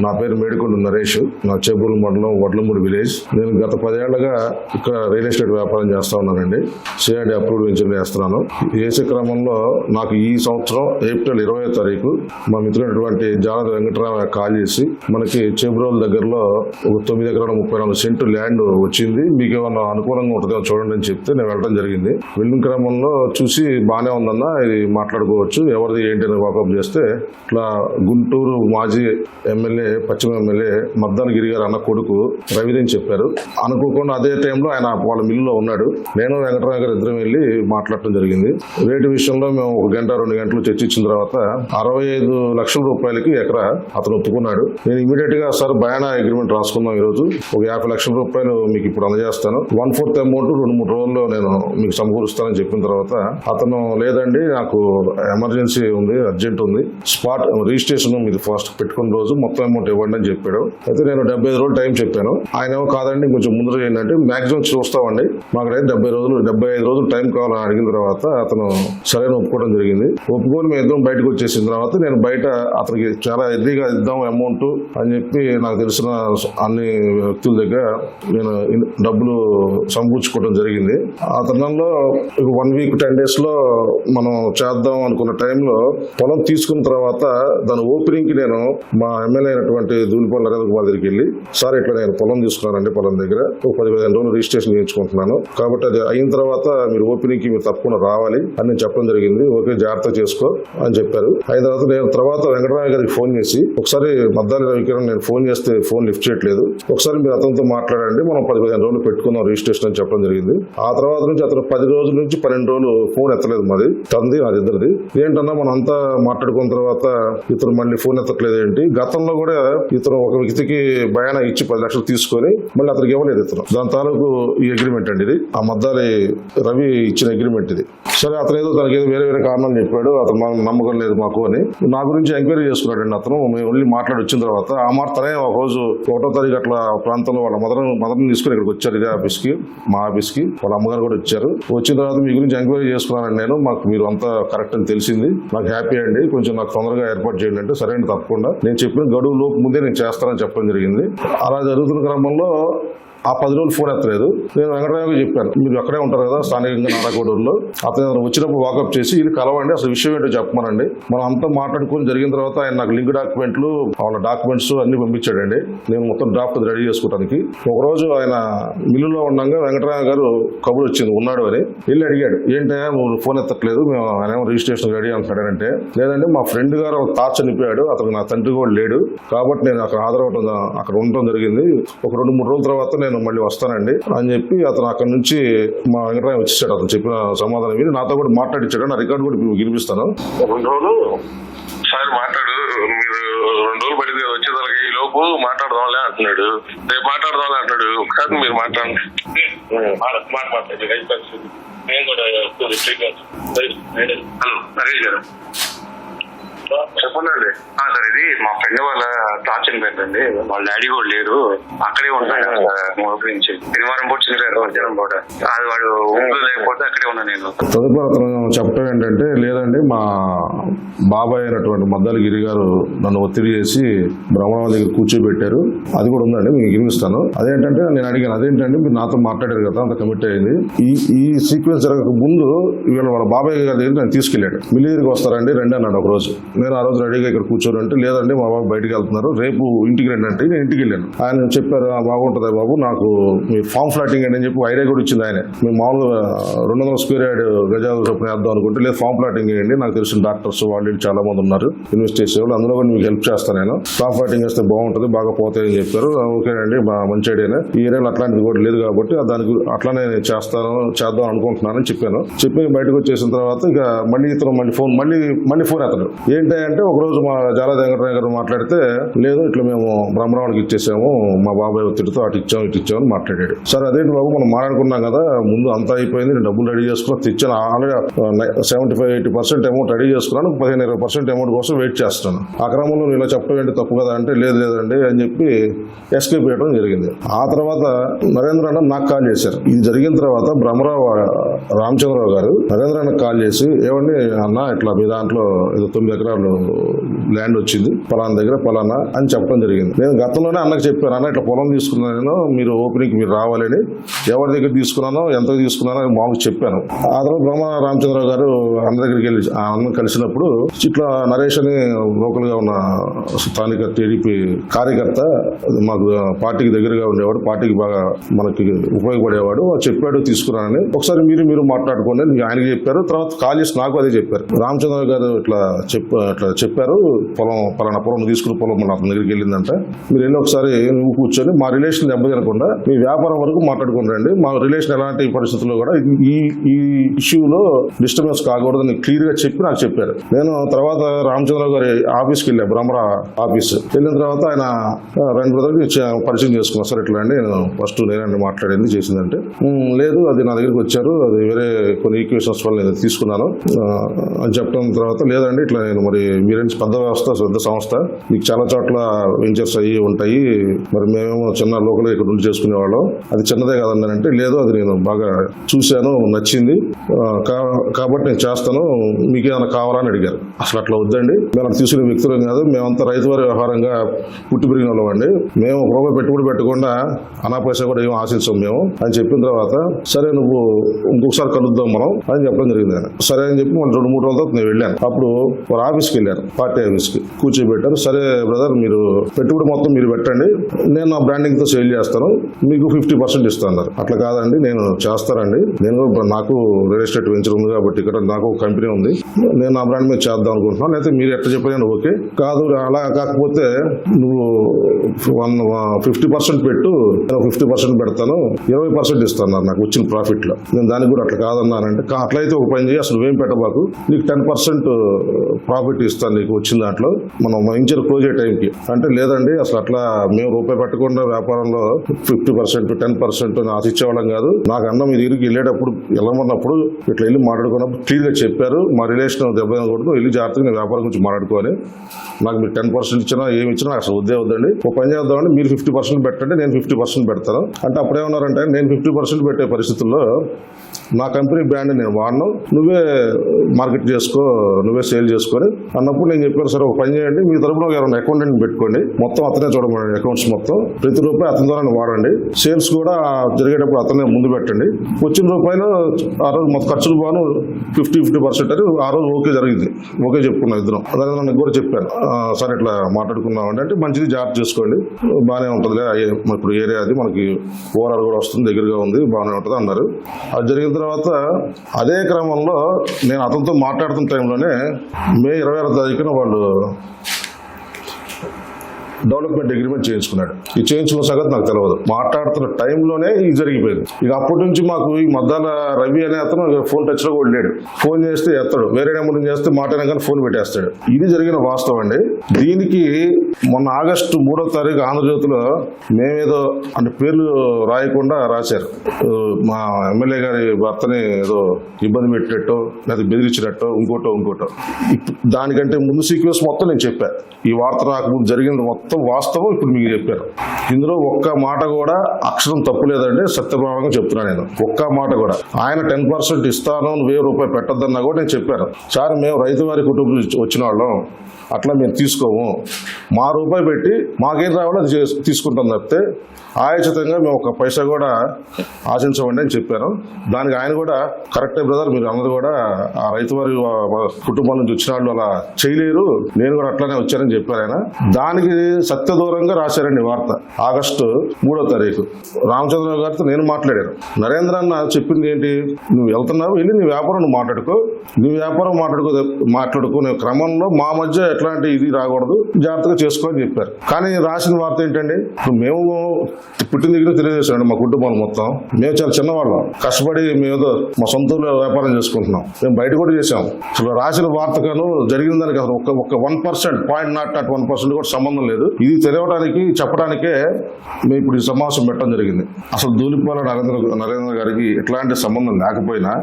నా పేరు మేడికొండ నరేష్. నా చేబూరు మండలం వడ్లమూడి విలేజ్. నేను గత 10 ఏళ్లుగా ఇక్కడ రియల్ ఎస్టేట్ వ్యాపారం చేస్తా ఉన్నానండి. సిఐడి అప్రూవ్డ్ వెంచర్ చేస్తున్నాను. చేసే క్రమంలో నాకు ఈ సంవత్సరం ఏప్రిల్ 20వ తారీఖు మా మిత్రుడైనటువంటి జాలద వెంకటరామయ్య కాల్ చేసి మనకి చేబూరు దగ్గరలో ఒక 9 ఎకరాల 34 సెంటు ల్యాండ్ వచ్చింది, మీకు ఏమన్నా అనుకూలంగా ఉంటుందో చూడండి అని చెప్తే నేను వెళ్ళడం జరిగింది. వెళ్ళిన క్రమంలో చూసి బాగానే ఉందన్నా, ఇది మాట్లాడుకోవచ్చు, ఎవరిది ఏంటి అని వాకప్ చేస్తే ఇట్లా గుంటూరు మాజీ ఎమ్మెల్యే, పశ్చిమ ఎమ్మెల్యే మద్దాన గిరి గారు అన్న కొడుకు రవిని చెప్పారు. అనుకోకుండా అదే టైంలో ఆయన వాళ్ళ మిల్లులో ఉన్నాడు. నేను వెంకటరామ గారు ఇద్దరం వెళ్ళి మాట్లాడటం జరిగింది. రేటు విషయంలో మేము 1 గంట 2 గంటలు చర్చించిన తర్వాత 65 లక్షల రూపాయలకి ఎకరా అతను ఒప్పుకున్నాడు. నేను ఇమీడియట్ గా సార్ బయానా అగ్రిమెంట్ రాసుకుందాం, ఈ రోజు ఒక 50 లక్షల రూపాయలు మీకు ఇప్పుడు అందజేస్తాను, 1/4 అమౌంట్ 2-3 రోజుల్లో నేను మీకు సమకూరుస్తానని చెప్పిన తర్వాత అతను లేదండి నాకు ఎమర్జెన్సీ ఉంది, అర్జెంట్ ఉంది, స్పాట్ రిజిస్ట్రేషన్ మీరు ఫస్ట్ పెట్టుకున్న రోజు మొత్తం అమౌంట్ ఇవ్వండి అని చెప్పాడు. అయితే నేను 75 రోజులు టైం చెప్పాను. ఆయన ఏమో కాదండి కొంచెం ముందు ఏంటంటే మాక్సిమం చూస్తామండి, మాకైతే 75 రోజులు టైం కావాలని అడిగిన తర్వాత అతను సరైన ఒప్పుకోవడం జరిగింది. ఒప్పుకొని మేము ఇద్దరం బయటకు వచ్చేసిన తర్వాత నేను బయట అతనికి చాలా ఎర్లీగా ఇద్దాం అమౌంట్ అని చెప్పి నాకు తెలిసిన అన్ని వ్యక్తుల దగ్గర నేను డబ్బులు సమకూర్చుకోవడం జరిగింది. ఆ తరుణంలో 1 వీక్ 10 డేస్ లో మనం చేద్దాం అనుకున్న టైంలో పొలం తీసుకున్న తర్వాత దాని ఓపెనింగ్ కి నేను మా ఎమ్మెల్యే అయినటువంటి దూలిపల్లి నరేంద్ర కుమార్ దగ్గరికి వెళ్ళి, సార్ ఇట్లా నేను పొలం తీసుకున్నానండి, పొలం దగ్గర ఒక 10-15 రోజులు రిజిస్ట్రేషన్ చేయించుకుంటున్నాను, కాబట్టి అది అయిన తర్వాత మీరు ఓపెనింగ్ కి మీరు తప్పకుండా రావాలి అని నేను చెప్పడం జరిగింది. ఓకే జాగ్రత్త చేసుకో అని చెప్పారు. అయిన తర్వాత నేను తర్వాత వెంకటరామయ్య గారికి ఫోన్ చేసి, ఒకసారి మద్దాలి రవికిరణ్ నేను ఫోన్ చేస్తే ఫోన్ లిఫ్ట్ చేయట్లేదు, ఒకసారి మీరు అతనితో మాట్లాడండి, మనం 10-15 రోజులు పెట్టుకుందాం రిజిస్ట్రేషన్ అని చెప్పడం జరిగింది. ఆ తర్వాత నుంచి అతను 10 రోజుల నుంచి 12 రోజులు ఫోన్ ఎత్తలేదు, మాది తంది నాది ఇద్దరిది. ఏంటన్నా మనం అంతా మాట్లాడుకున్న తర్వాత ఇతను మళ్ళీ ఫోన్ ఎత్తట్లేదు ఏంటి, గతంలో కూడా ఇతను ఒక వ్యక్తికి బయానా ఇచ్చి 10 లక్షలు తీసుకొని మళ్ళీ అతనికి ఇవ్వలేదు ఇతను. దాని తాలూకు ఈ అగ్రిమెంట్ అండి, ఇది ఆ మద్దాలి రవి ఇచ్చిన అగ్రిమెంట్ ఇది. సరే అతను ఏదో తనకి ఏదో వేరే కారణాలు చెప్పాడు, అతను నమ్మకం లేదు మాకు అని నా గురించి ఎంక్వైరీ చేసుకున్నాడండి అతను. మేము వెళ్ళి మాట్లాడి వచ్చిన తర్వాత ఆ మాట తనే ఒక రోజు 1వ తారీఖు అట్లా ప్రాంతంలో వాళ్ళ మదర్ని తీసుకుని ఇక్కడికి వచ్చారు, ఇదే ఆఫీస్కి, మా ఆఫీస్కి. వాళ్ళ అమ్మగారు కూడా వచ్చారు. వచ్చిన తర్వాత మీ గురించి ఎంక్వైరీ చేసుకున్నానండి నేను, మాకు మీరు అంతా కరెక్ట్ అని తెలిసింది, నాకు హ్యాపీ అండి, కొంచెం నాకు తొందరగా ఏర్పాటు చేయండి అంటే సరే అండి తప్పకుండా నేను చెప్పిన గడువు లోపు ముందే నేను చేస్తానని చెప్పడం జరిగింది. అలా జరుగుతున్న క్రమంలో ఆ 10 రోజులు ఫోన్ ఎత్తలేదు. నేను వెంకటరామయ్య చెప్పాను, మీరు అక్కడే ఉంటారు కదా స్థానికంగా నారాకోడూరులో, అతను వచ్చినప్పుడు వాకప్ చేసి ఇది కలవండి, అసలు విషయం ఏంటో చెప్పమనండి. మనం అంతా మాట్లాడుకుని జరిగిన తర్వాత ఆయన నాకు లింక్ డాక్యుమెంట్లు వాళ్ళ డాక్యుమెంట్స్ అన్ని పంపించాడండి. నేను మొత్తం డ్రాఫ్ట్ రెడీ చేసుకోవడానికి. ఒకరోజు ఆయన మిల్లులో ఉండగా వెంకటరామయ్య గారు కబురు వచ్చింది ఉన్నాడు అని వెళ్ళి అడిగాడు, ఏంటంటే నువ్వు ఫోన్ ఎత్తట్లేదు, మేము ఆయన రిజిస్ట్రేషన్ రెడీ అంటున్నాడంటే, లేదంటే మా ఫ్రెండ్ గారు ఒక తాత చనిపోయాడు, అతను నా తండ్రి కూడా లేడు, కాబట్టి నేను అక్కడ అక్కడ ఉండటం జరిగింది, ఒక 2-3 రోజుల తర్వాత నేను మళ్ళీ వస్తానండి అని చెప్పి అతను అక్కడ నుంచి మా వెంకటరామయ్య వచ్చేసాడు. అతను చెప్పిన సమాధానం విని నాతో కూడా మాట్లాడించాడు. నా రికార్డు కూడా వినిపిస్తాను. 2 రోజులు సార్ మాట్లాడు, మీరు 2 రోజులు పడింది కదా వచ్చేదానికి, ఈ లోపు మాట్లాడదాంలే అంటున్నాడు, రేపు మాట్లాడదాంలే అంటాడు, కాదు మీరు మాట్లాడండి నేను కూడా నరేష్ గారు చెప్పండి. సార్ ఇది మా ఫ్రెండ్ వాళ్ళ తాచని పెట్టండి, వాళ్ళ డాడీ కూడా లేరు, అక్కడే ఉంటాడు గురించి శనివారం పూట మధ్యాహ్నం పూట, అది వాడు ఊళ్ళో లేకపోతే అక్కడే ఉన్నా నేను. తదుపరి అతను చెప్పడం ఏంటంటే, లేదండి మా బాబాయ్ అయినటువంటి మద్దాలి గిరి గారు నన్ను ఒత్తిడి చేసి బ్రహ్మరావు దగ్గర కూర్చోబెట్టారు, అది కూడా ఉందండి మీకు వినిపిస్తాను. అదేంటంటే నేను అడిగాను, అదేంటంటే మీరు నాతో మాట్లాడారు కదా, అంత కమిట్ అయింది, ఈ సీక్వెన్స్ జరగక ముందు వీళ్ళ వాళ్ళ బాబాయ్ గారి దగ్గర నేను తీసుకెళ్ళాడు. మిల్లి దగ్గరికి వస్తారండి రండి అన్నాడు ఒక రోజు. నేను ఆ రోజు రెడీగా ఇక్కడ కూర్చోనంటే, లేదండి మా బాబు బయటకు వెళ్తున్నారు, రేపు ఇంటికి రండి అంటే నేను ఇంటికి వెళ్ళాను. ఆయన చెప్పారు, బాగుంటుంది బాబు, నాకు మీ ఫామ్ ఫ్లాటింగ్ అని చెప్పి ఐడియా కూడా ఇచ్చింది ఆయన. మేము మామూలుగా 200 స్క్వేర్ యార్డ్ గజాలు చొప్పున వేద్దాం అనుకుంటే, లేదు ఫామ్ ఫ్లాటింగ్ వేయండి, నాకు తెలిసిన డాక్టర్స్ వాళ్ళు చాలా మంది ఉన్నారు ఇన్వెస్ట్ చేసేవాళ్ళు, అందులో కూడా మీకు హెల్ప్ చేస్తాను నేను, ఫామ్ ఫ్లాటింగ్ వేస్తే బాగుంటుంది, బాగా పోతాయని చెప్పారు. ఓకేనండి మంచి ఐడియానే, ఈ ఏరియాలో అట్లాంటిది కూడా లేదు కాబట్టి దానికి అట్లానే చేద్దాం అనుకుంటున్నానని చెప్పాను. చెప్పి బయటకు వచ్చేసిన తర్వాత ఇక మళ్ళీ ఇతను మళ్ళీ ఫోన్ ఎత్తడు. ఏంటంటే ఒకరోజు మా జాలద వెంకటరామయ్య గారు మాట్లాడితే, లేదు ఇట్లా మేము బ్రహ్మరావుడికి ఇచ్చేసాము, మా బాబాయ్ ఒత్తిడితో అటు ఇచ్చామని మాట్లాడాడు. సరే అదేంటి బాబు మనం మాట్లాడుకున్నాం కదా, ముందు అంతా అయిపోయింది, నేను డబ్బులు రెడీ చేసుకున్నా, తెచ్చాను, ఆల్రెడీ 75-80% అమౌంట్ రెడీ చేసుకున్నాను, 15-20% అమౌంట్ కోసం వెయిట్ చేస్తాను, ఆ క్రమంలో నేను ఇలా చెప్పడం ఏంటి తప్పు కదా అంటే, లేదండి అని చెప్పి ఎస్కేప్ చేయడం జరిగింది. ఆ తర్వాత నరేంద్ర అన్న నాకు కాల్ చేశారు. ఇది జరిగిన తర్వాత బ్రహ్మరావు రామచంద్రరావు గారు నరేంద్ర అన్నకు కాల్ చేసి, ఏమండి అన్న ఇట్లా మీ దాంట్లో ఏదో 9 ఎకరాలు ల్యాండ్ వచ్చింది, పలానా దగ్గర పలానా అని చెప్పడం జరిగింది. నేను గతంలోనే అన్నకు చెప్పాను, అన్న ఇట్లా పొలం తీసుకున్నాను, మీరు ఓపెనింగ్ మీరు రావాలని, ఎవరి దగ్గర తీసుకున్నానో ఎంత తీసుకున్నానో మామూలు చెప్పాను. ఆ తర్వాత బ్రహ్మ రామచంద్రరావు గారు అన్న దగ్గరికి వెళ్ళి ఆ అన్న కలిసినప్పుడు ఇట్లా నరేష్ అని లోకల్ గా ఉన్న స్థానిక టీడీపీ కార్యకర్త, మాకు పార్టీకి దగ్గరగా ఉండేవాడు, పార్టీకి బాగా మనకి ఉపయోగపడేవాడు, చెప్పాడు తీసుకున్నానని, ఒకసారి మీరు మాట్లాడుకోండి ఆయనకి చెప్పారు. తర్వాత కాల్ చేసి నాకు అదే చెప్పారు, రామచంద్రరావు గారు ఇట్లా చెప్పారు, పొలం పలానా పొలం తీసుకున్న పొలం మన అతని దగ్గరికి వెళ్ళిందంట, మీరు వెళ్ళి ఒకసారి నువ్వు కూర్చొని మా రిలేషన్ దెబ్బతినకుండా మీ వ్యాపారం వరకు మాట్లాడుకుని రండి, మా రిలేషన్ ఎలాంటి పరిస్థితుల్లో కూడా ఈ ఇష్యూలో డిస్టర్బెన్స్ కాకూడదని క్లియర్ గా చెప్పి నాకు చెప్పారు. నేను తర్వాత రామచంద్రరావు గారి ఆఫీస్కి వెళ్ళా, బ్రహ్మరా ఆఫీస్ వెళ్ళిన తర్వాత ఆయన రెండు బ్రదర్కి పరిచయం చేసుకున్నాను. సార్ ఇట్లా అండి, నేను ఫస్ట్ నేనండి మాట్లాడింది చేసిందంటే, లేదు అది నా దగ్గరికి వచ్చారు, అది వేరే కొన్ని ఈక్వేషన్స్ వల్ల నేను తీసుకున్నాను అని చెప్పడం తర్వాత, లేదండి ఇట్లా నేను మరి మీరేంటి పెద్ద వ్యవస్థ, పెద్ద సంస్థ, మీకు చాలా చోట్ల వెంచర్స్ అయ్యి ఉంటాయి, మరి మేమేమో చిన్న లోకల్ ఇక్కడ ఉండి చేసుకునేవాళ్ళం, అది చిన్నదే కదండి అంటే, లేదు అది నేను బాగా చూశాను, నచ్చింది, కాబట్టి నేను చేస్తాను, మీకేమైనా కావాలని అడిగారు. అసలు అట్లా వద్దండి, మేము తీసుకునే వ్యక్తులం కాదు, మేమంతా రైతువారి వ్యవహారంగా పుట్టి పెరిగిన వాళ్ళం అండి, మేము ఒక రూపాయి పెట్టుబడి పెట్టకుండా అనా పైసా కూడా ఏం ఆశించాం మేము అని చెప్పిన తర్వాత, సరే నువ్వు ఇంకొకసారి కలుద్దాం మనం అని చెప్పడం జరిగింది. సరే అని చెప్పి మనం 2-3 రోజుల తర్వాత నేను వెళ్ళాను. అప్పుడు వారు ఆఫీస్కి వెళ్ళాను, పార్టీ ఆఫీస్కి కూర్చోబెట్టారు. సరే బ్రదర్ మీరు పెట్టుబడి మొత్తం మీరు పెట్టండి, నేను నా బ్రాండింగ్ తో సేల్ చేస్తాను, మీకు 50% ఇస్తాను. అట్లా కాదండి, నేను చేస్తానండి, నేను నాకు రియల్ ఎస్టేట్ వెంచర్ ఉంది కాబట్టి ఇక్కడ నాకు కంపెనీ ఉంది, నేను నా బ్రాండ్ మీద చేద్దాం అనుకుంటున్నాను, అయితే మీరు ఎట్లా చెప్పాను ఓకే కాదు, అలా కాకపోతే నువ్వు 50% పెట్టు, నేను 50% పెడతాను, 20% ఇస్తాను నాకు వచ్చిన ప్రాఫిట్ లో. నేను దానికి కూడా అట్లా కాదన్నానంటే, అట్లయితే ఒక పని చేయి, అసలు నువ్వేం పెట్టబాకు, నీకు 10% ప్రాఫిట్ ఇస్తాను నీకు వచ్చిన దాంట్లో, మనం వెంచర్ క్లోజ్ అయ్యే టైంకి అంటే, లేదండి అసలు అట్లా మేము రూపాయి పెట్టకుండా వ్యాపారంలో 50% 10% ఆశించేవాళ్ళం కాదు, నాకు అన్న మీ దగ్గరికి వెళ్ళేటప్పుడు వెళ్ళమన్నప్పుడు ఇట్లా వెళ్ళి మాట్లాడుకున్నప్పుడు క్లియర్ గా చెప్పారు, మా రిలేషన్ దెబ్బకూడదు, వెళ్ళి జాగ్రత్తగా నేను వ్యాపారం గురించి మాట్లాడుకోవాలి, నాకు మీరు 10% ఇచ్చినా ఏమి ఇచ్చినా నాకు అసలు వద్దండి, ఒక పని చేద్దామండి మీరు 50% పెట్టండి, నేను 50% పెడతాను అంటే, అప్పుడేమన్నారంటే నేను 50% పెట్టే పరిస్థితుల్లో నా కంపెనీ బ్రాండ్ నేను వాడను, నువ్వే మార్కెట్ చేసుకో, నువ్వే సేల్ చేసుకొని అన్నప్పుడు నేను చెప్పాను, సరే ఒక పని చేయండి, మీ తరపున ఎవరైనా అకౌంటెంట్ పెట్టుకోండి, మొత్తం అతనే చూడమని అకౌంట్స్ మొత్తం ప్రతి రూపాయి అతని ద్వారా వాడండి, సేల్స్ కూడా జరిగేటప్పుడు అతనే ముందు పెట్టండి, వచ్చిన రూపాయలు ఆ రోజు మొత్తం ఖర్చులు బాను 50% అని ఆ రోజు ఓకే జరిగింది, ఓకే చెప్పుకున్నాం ఇద్దరం. అదే నాకు కూడా చెప్పాను, సరే ఇట్లా మాట్లాడుకున్నాం అంటే మంచిది, జాగ్రత్త చేసుకోండి, బాగానే ఉంటుందిలే, ఇప్పుడు ఏరియా అది మనకి ఓవరాల్ కూడా వస్తుంది, దగ్గరగా ఉంది, బాగానే ఉంటుంది అన్నారు. అది జరిగిన తర్వాత అదే క్రమంలో నేను అతనితో మాట్లాడుతున్న టైంలోనే మే 26వ తారీఖున వాళ్ళు డెవలప్మెంట్ అగ్రిమెంట్ చేయించుకున్నాడు. ఈ చేయించుకున్న సంగతి నాకు తెలియదు, మాట్లాడుతున్న టైంలోనే ఇది జరిగిపోయింది. ఇక అప్పటి నుంచి మాకు ఈ మధ్యాహ్న రవి అనే అతను ఫోన్ టచ్ లో కూడా లేడు, ఫోన్ చేస్తే ఎత్తాడు, వేరే నెంబర్ చేస్తే మాట్లాడినా కానీ ఫోన్ పెట్టేస్తాడు. ఇది జరిగిన వాస్తవం అండి. దీనికి మొన్న ఆగస్టు 3వ తారీఖు ఆంధ్రజ్యోతిలో మేమేదో అంటే పేర్లు రాయకుండా రాశారు, మా ఎమ్మెల్యే గారి భర్తని ఏదో ఇబ్బంది పెట్టినట్టు లేదా బెదిరించినట్టు ఇంకోటో. దానికంటే ముందు సీక్వెన్స్ మొత్తం నేను చెప్పాను, ఈ వార్త రాకముందు జరిగిన మొత్తం వాస్తవం ఇప్పుడు మీకు చెప్పారు. ఇందులో ఒక్క మాట కూడా అక్షరం తప్పు లేదండి, సత్యప్రమాణంగా చెప్తున్నాను నేను. ఒక్క మాట కూడా ఆయన 10% ఇస్తాను, ₹1000 పెట్టద్దన్నా కూడా నేను చెప్పాను, సార్ మేము రైతు వారి కుటుంబం వచ్చిన వాళ్ళం, అట్లా మేము తీసుకోము, మా రూపాయి పెట్టి మాకేం రావాలో అది తీసుకుంటాం తప్పితే ఆయోచితంగా మేము ఒక పైసా కూడా ఆశించమండి అని చెప్పాను. దానికి ఆయన కూడా కరెక్టే బ్రదర్, మీరు అందరూ కూడా ఆ రైతు వారి కుటుంబం నుంచి వచ్చిన వాళ్ళు అలా చేయలేరు, నేను కూడా అట్లానే వచ్చానని చెప్పారు ఆయన. దానికి సత్యదూరంగా రాశారండి వార్త. ఆగస్టు 3వ తారీఖు రామచంద్రరావు గారితో నేను మాట్లాడాను. నరేంద్ర అన్న చెప్పింది ఏంటి, నువ్వు వెళ్తున్నావు, వెళ్ళి నీ వ్యాపారం నువ్వు మాట్లాడుకో, నీ వ్యాపారం మాట్లాడుకునే క్రమంలో మా మధ్య ఎట్లాంటి ఇది రాకూడదు, జాగ్రత్తగా చేసుకో అని చెప్పారు. కానీ రాసిన వార్త ఏంటండి, మేము పుట్టిన దగ్గర తెలియజేశాడు మా కుటుంబం మొత్తం, మేము చాలా చిన్నవాళ్ళం, కష్టపడి మేము మా సొంత వ్యాపారం చేసుకుంటున్నాం, మేము బయట కూడా చేసాం. అసలు రాసిన వార్తగాను జరిగిన దానికి అసలు ఒక 1% 0.01% కూడా సంబంధం లేదు. ఇది తెలియడానికి చెప్పడానికే మేము ఇప్పుడు ఈ సమావేశం పెట్టడం జరిగింది. అసలు ధూళిపాల నరేంద్ర గారికి ఎట్లాంటి సంబంధం లేకపోయినా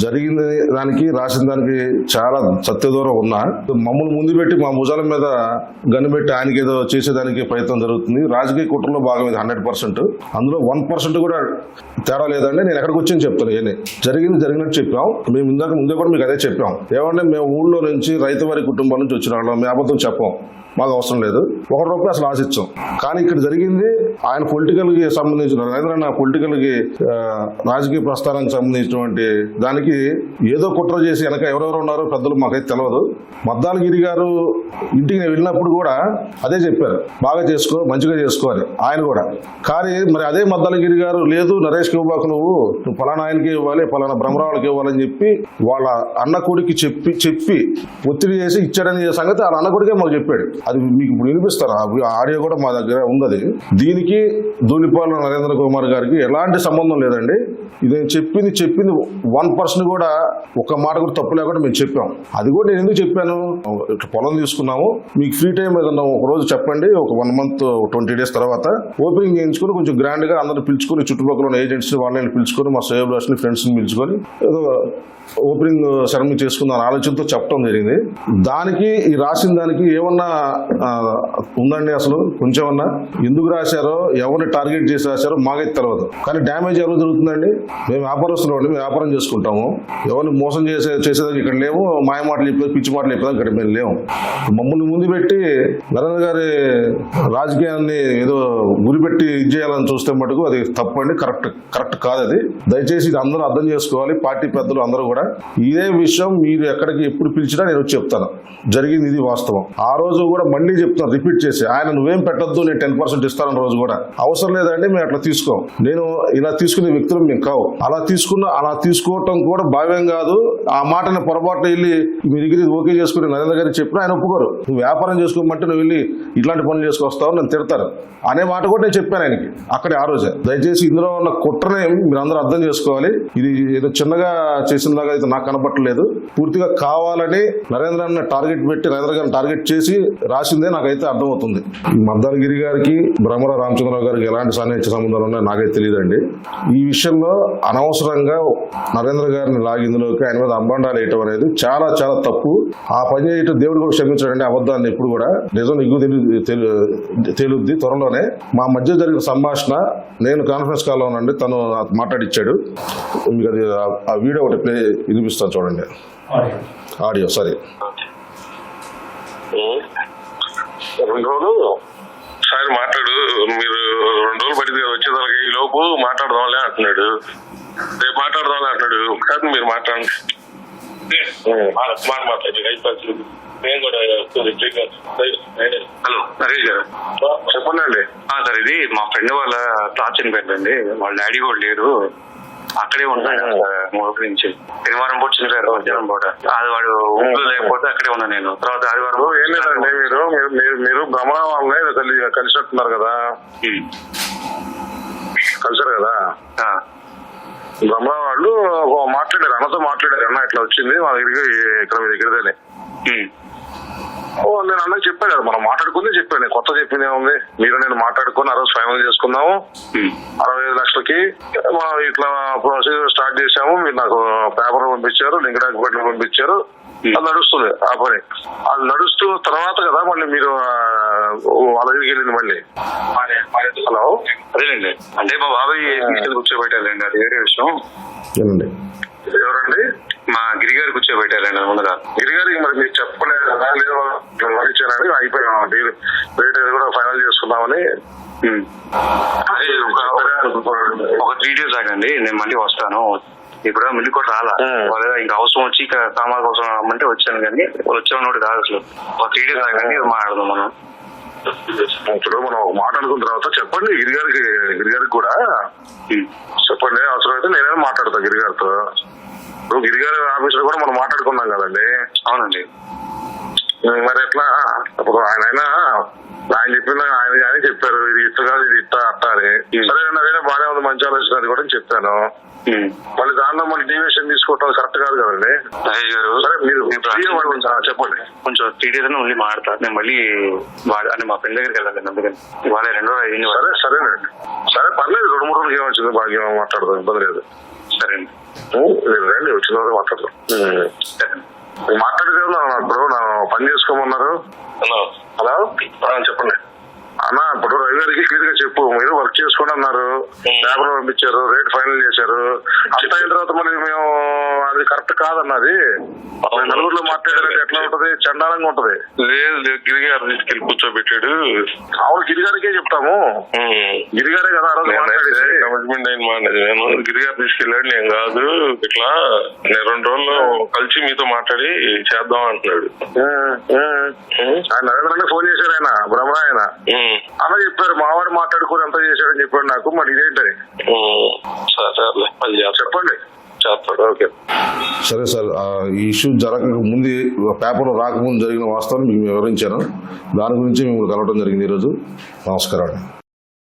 జరిగిన దానికి రాసిన దానికి చాలా సత్యదూరం ఉన్నా మమ్మల్ని ముందు పెట్టి పెట్టి మా భుజాల మీద గన్ను పెట్టి ఆయనకి ఏదో చేసేదానికి ప్రయత్నం జరుగుతుంది. రాజకీయ కుట్రలో భాగం ఇది 100%. అందులో 1% కూడా తేడా లేదండి. నేను ఎక్కడికి వచ్చి చెప్తాను. జరిగినట్టు చెప్పాం. మేము ముందే కూడా మీకు అదే చెప్పాం. ఏమంటే మేము ఊళ్ళో నుంచి రైతు వారి కుటుంబం నుంచి వచ్చిన వాళ్ళం. మేము అబద్ధం చెప్పాం. మాకు అవసరం లేదు. ₹1 అసలు ఆశించాం. కానీ ఇక్కడ జరిగింది ఆయన పొలిటికల్ కి సంబంధించిన నరేంద్ర పొలిటికల్ కి రాజకీయ ప్రస్థానానికి సంబంధించినటువంటి దానికి ఏదో కుట్ర చేసి వెనక ఎవరెవరు ఉన్నారో పెద్దలు మాకైతే తెలియదు. మద్దాలగిరి గారు ఇంటికి నేను వెళ్ళినప్పుడు కూడా అదే చెప్పారు, బాగా చేసుకో, మంచిగా చేసుకో అని ఆయన కూడా. కానీ మరి అదే మద్దాలగిరి గారు లేదు నరేష్కి ఇవ్వబాకు, నువ్వు ఫలానా ఆయనకి ఇవ్వాలి, ఫలానా బ్రహ్మరావులకి ఇవ్వాలని చెప్పి వాళ్ళ అన్న కొడుకు చెప్పి ఒత్తిడి చేసి ఇచ్చాడని సంగతి వాళ్ళ అన్న కొడుకే మాకు చెప్పాడు. అది మీకు ఇప్పుడు వినిపిస్తారు. ఆడియో కూడా మా దగ్గర ఉంది. దీనికి ధూళిపాల నరేంద్ర కుమార్ గారికి ఎలాంటి సంబంధం లేదండి. ఇది చెప్పింది 1% కూడా ఒక మాట కూడా తప్పు లేకుండా మేము చెప్పాం. అది కూడా నేను ఎందుకు చెప్పాను, ఇట్లా పొలం తీసుకున్నాము, మీకు ఫ్రీ టైం ఏదన్నా ఒక రోజు చెప్పండి, ఒక 1 month 20 days తర్వాత ఓపెనింగ్ చేయించుకుని కొంచెం గ్రాండ్ గా అందరిని పిలుచుకుని, చుట్టుపక్కల ఉన్న ఏజెంట్స్ వాళ్ళని పిలుచుకొని, మా శ్రేయోభిలాషుని ఫ్రెండ్స్ ని పిలుచుకొని ఏదో ఓపెనింగ్ సెరమనీ చేసుకుందాం ఆలోచనతో చెప్పడం జరిగింది. దానికి ఈ రాసిన దానికి ఏమన్నా ఉందండి? అసలు కొంచెమన్నా ఎందుకు రాశారో, ఎవరిని టార్గెట్ చేసి రాశారో మాకైతే తెలియదు. కానీ డ్యామేజ్ ఎవరు జరుగుతుందండి? మేము వ్యాపారస్తులు అండి, మేము వ్యాపారం చేసుకుంటాము. ఎవరిని మోసం చేసేదానికి ఇక్కడ లేవు, మాయ మాటలు చెప్పేది, పిచ్చి మాటలు చెప్పేదానికి ఇక్కడ మేము లేవు. మమ్మల్ని ముందు పెట్టి నరేంద్ర గారి రాజకీయాన్ని ఏదో గురిపెట్టి ఇది చేయాలని చూస్తే మటుకు అది తప్పండి, కరెక్ట్ కాదు. అది దయచేసి ఇది అందరూ అర్థం చేసుకోవాలి. పార్టీ పెద్దలు అందరూ కూడా ఇదే విషయం మీరు ఎక్కడికి ఎప్పుడు పిలిచినా నేను వచ్చి చెప్తాను. జరిగింది ఇది వాస్తవం. ఆ రోజు కూడా మళ్ళీ చెప్తాను, రిపీట్ చేసి, ఆయన నువ్వేం పెట్టద్దు, నేను 10% ఇస్తానన్న రోజు కూడా అవసరం లేదండి, మేము అట్లా తీసుకోం. నేను ఇలా తీసుకునే వ్యక్తులు మేము కావు. అలా తీసుకోవటం కూడా భావ్యం కాదు. ఆ మాటని పొరపాటు వెళ్ళి మీ దగ్గర ఓకే చేసుకుని నరేంద్ర గారికి చెప్పినా ఆయన ఒప్పుకోరు. నువ్వు వ్యాపారం చేసుకోమంటే నువ్వు వెళ్ళి ఇట్లాంటి పనులు చేసుకొస్తావు, నన్ను తిడతారు అనే మాట కూడా నేను చెప్పాను ఆయనకి అక్కడే ఆ రోజే. దయచేసి ఇందులో ఉన్న కుట్రని మీరు అందరూ అర్థం చేసుకోవాలి. ఇది ఏదో చిన్నగా చేసినలాగా అయితే నాకు కనపట్టలేదు. పూర్తిగా కావాలని నరేంద్ర గారిని టార్గెట్ చేసి రాసిందే నాకైతే అర్థమవుతుంది. మద్దాలగిరి గారికి బ్రహ్మరా రామచంద్రరావు గారికి ఎలాంటి సాన్నిహిత్య సంబంధాలు ఉన్నాయో నాకైతే తెలియదండి. ఈ విషయంలో అనవసరంగా నరేంద్ర గారిని లాగి ఇందులోకి ఆయన మీద అబ్బండాలు వేయటం అనేది చాలా చాలా తప్పు. ఆ పని చేయటం దేవుడు కూడా క్షమించాడండి. అబద్ధాన్ని ఎప్పుడు కూడా నిజం నీకు తేలుద్ది త్వరలోనే. మా మధ్య జరిగిన సంభాషణ నేను కాన్ఫరెన్స్ కాల్లో ఉన్నాండి, తను మాట్లాడిచ్చాడు. మీకు అది ఆ వీడియో ఒకటి ప్లే వినిపిస్తాను చూడండి. ఆడియో సరే. 2 రోజులు సార్ మాట్లాడు, మీరు 2 రోజులు పడింది కదా వచ్చేదానికి, ఈ లోపు మాట్లాడదాంలే అంటున్నాడు, రేపు మాట్లాడదాంలే అంటున్నాడు. ఒకసారి మీరు మాట్లాడండి. మాట్లాడి అయిపోతుంది. నేను కూడా హలో నరేష్ గారు చెప్పండి. సార్ ఇది మా ఫ్రెండ్ వాళ్ళ తాత చనిపోయిందండి. వాళ్ళ డాడీ కూడా లేరు, అక్కడే ఉంటాను ఊరి నుంచి. శనివారం పూట చనిపోయారు, మధ్యాహ్నం పూట. అది వాడు ఊళ్ళో లేకపోతే అక్కడే ఉన్నా నేను. తర్వాత ఆదివారం ఏం లేదండి, మీరు బ్రహ్మణ వాళ్ళని కలిసినట్టున్నారు కదా, కలిసారు కదా. బ్రహ్మణ వాళ్ళు మాట్లాడారు, అన్నతో మాట్లాడారు, అన్న ఇట్లా వచ్చింది మా దగ్గరికి, ఇక్కడ మీ దగ్గరదేనే. నేను అన్నకి చెప్పాను కదా, మనం మాట్లాడుకుంది చెప్పాను, కొత్త చెప్పింది ఏముంది. మీరు నేను మాట్లాడుకుని ఆ రోజు ఫైనల్ చేసుకున్నాము 65 లక్షలకి. ఇట్లా ప్రొసీజర్ స్టార్ట్ చేసాము. మీరు నాకు పేపర్ పంపించారు, లింక్ డాక్యుమెంట్లు పంపించారు. అది నడుస్తుంది ఆ పని. అది నడుస్తూ తర్వాత కదా మళ్ళీ మీరు వాళ్ళ దగ్గరికి వెళ్ళింది మళ్ళీ. హలో అదేనండి, అంటే మా బాబాయ్ కూర్చోబెట్టాలండి, అది వేరే విషయం. ఎవరండి? మా గిరిగారు కూర్చోబెట్టారండి ముందుగా. గిరిగారికి మరి మీరు చెప్పలేదు కదా, లేదు ఇచ్చానని అయిపోయాం. రేట్ కూడా ఫైనల్ చేసుకున్నామని. ఒక 3 days ఆగండి, నేను మళ్ళీ వస్తాను. ఇప్పుడు మిల్లి కూడా రాలా, ఇంకా అవసరం వచ్చి సామాన్ కోసం రమ్మంటే వచ్చాను, కానీ వచ్చేవాడు కాదు అసలు. ఒక 3 days ఆగండి, మాట్లాడదాం మనం. ఇప్పుడు మనం మాట్లాడుకున్న తర్వాత చెప్పండి గిరిగారికి కూడా చెప్పండి. అవసరమైతే నేనే మాట్లాడతా గిరిగారితో. ఇప్పుడు గిరిగారి ఆఫీస్ లో కూడా మనం మాట్లాడుకున్నాం కదండి. అవునండి. మరి ఎట్లా ఇప్పుడు ఆయన చెప్పిన ఆయన కానీ చెప్పారు, ఇది ఇట్లా కాదు, ఇది ఇట్లా అట్టా అని. సరే అదే బాగానే ఉంది, మంచి ఆలోచన, అది కూడా చెప్పాను. మళ్ళీ దానిలో మళ్ళీ డీవియేషన్ తీసుకోవటం కరెక్ట్ కాదు కదండి. సరే మీరు చెప్పండి. కొంచెం 3 days మళ్ళీ మాడతా. నేను మళ్ళీ అంటే మా ఫ్రెండ్ దగ్గరికి వెళ్ళాలి, అందుకని వాళ్ళ 2 రోజులు అయింది. సరేనండి, సరే పర్లేదు. 2-3 రోజులకి ఏమొచ్చింది, బాగా మాట్లాడదాం, ఇబ్బంది లేదు. సరే అండి, రండి, వచ్చిన మాట్లాడదాం. మాట్లాడేది ఇప్పుడు నా పని చేసుకోమన్నారు. హలో హలో చెప్పండి. అన్న ఇప్పుడు రవి గారికి క్లియర్ గా చెప్పు, మీరు వర్క్ చేసుకోండి అన్నారు, పేపర్ పంపించారు, రేట్ ఫైనల్ చేశారు. అంత అయిన తర్వాత మరి మేము అది కరెక్ట్ కాదన్నది. నలుగురిలో మాట్లాడారంటే ఎట్లా ఉంటది, చండాలంగా ఉంటది. లేదు లేదు, గిరిగారు తీసుకెళ్ళి కూర్చోబెట్టాడు. అవును గిరిగారికే చెప్తాము, గిరిగారే కదా ఆ రోజు మాట్లాడేది. కమిట్మెంట్ అయిన మాట నేను గిరిగారు తీసుకెళ్ళాడు, నేను కాదు. ఇట్లా నేను 2 రోజుల్లో కలిసి మీతో మాట్లాడి చేద్దాం అంటున్నాడు. ఆయన నరేంద్రనే ఫోన్ చేశారు, ఆయన బ్రహ్మ ఆయన అలా చెప్పారు, మావాడు మాట్లాడుకుని ఎంత చేశాడని చెప్పాడు నాకు. మరి ఇదేంటని సరే చెప్పండి. చేస్తాడు. ఓకే సరే సార్, ఈ ఇష్యూ జరగక ముందు పేపర్ రాకముందు జరిగిన వాస్తవాన్ని మీకు వివరించాను. దాని గురించి మిమ్మల్ని కలవడం జరిగింది ఈరోజు. నమస్కారం.